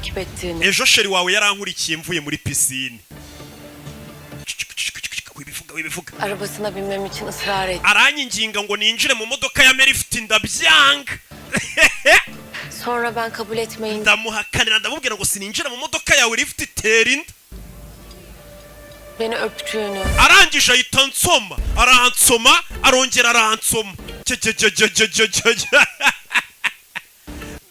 takip ettiğini. Ejo sheri wawe yarankurikiye mvuye muri pisine. Wibivuga. Arabasına binmem için ısrar etti. Aranyinginga ngo ninjire mu modoka ya Merifit ndabyanga. Sonra ben kabul etmeyince Ndamuhakanira ndamubwira ngo sininjira mu modoka yawe Lift iterinda. beni öptüğünü. Arangije ahita ansoma. Aransoma, arongera aransoma.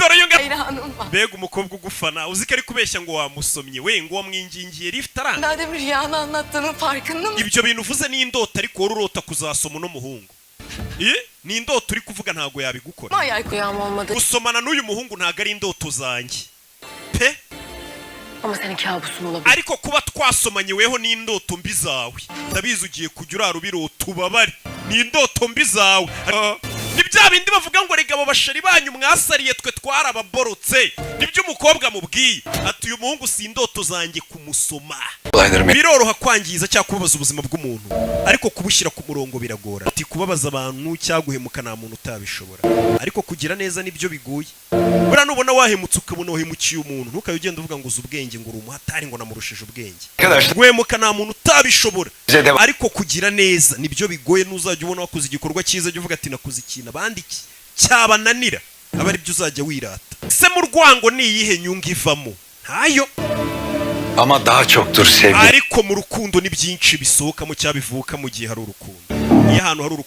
Dore yunga. Hayranım var. Bega umukobwa ugufana uzi ko ari kubeshya ngo wamusomye we ngo wamwingingiye Lift aranga. Daha demin rüyanı anlattığının farkında mısın? Ibyo bintu uvuze ni indota ariko wari urota kuzasoma uno muhungu. Ni indota uri kuvuga ntago yabigukora. Hayal kıyam olmadı. Gusomana n'uyu muhungu ntago ari indoto zanjye. Pe? Ama senin kabusun olabilir. Ariko kuba twasomanye weho ni indoto mbi zawe. Ndabizi ugiye kujya urara ubirota ubabare. Ni indoto mbi zawe. Ni bya bindi bavuga ngo rega abo bashari banyu mwasariye twe twarababorotse. Nibyo umukobwa mubwiye. Ati uyu muhungu si indoto zanjye kumusoma. Biroroha kwangiza cyangwa kubabaza ubuzima bw'umuntu. Ariko kubushyira ku murongo biragora. Ati kubabaza abantu cyangwa guhemuka nta muntu utabishobora. Ariko kugira neza nibyo bigoye. Bura nubona wahemutse ukabona wahemukiye umuntu ntukaye ugenda uvuga ngo uzi ubwenge ngo uri umuhatari ngo namurushije ubwenge. Guhemuka nta muntu utabishobora. Ariko kugira neza nibyo bigoye n'uzajya ubona wakoze igikorwa cyiza jya uvuga ati nakoze ikintu abandi cyabananira aba ari byo uzajya wirata. Se mu rwango ni iyihe nyungu ivamo? Ntayo. Ama daha çoktur sevgi. Ariko mu rukundo ni byinshi bisohokamo cyangwa bivuka mu gihe hari urukundo. Iyo ahantu hari urukundo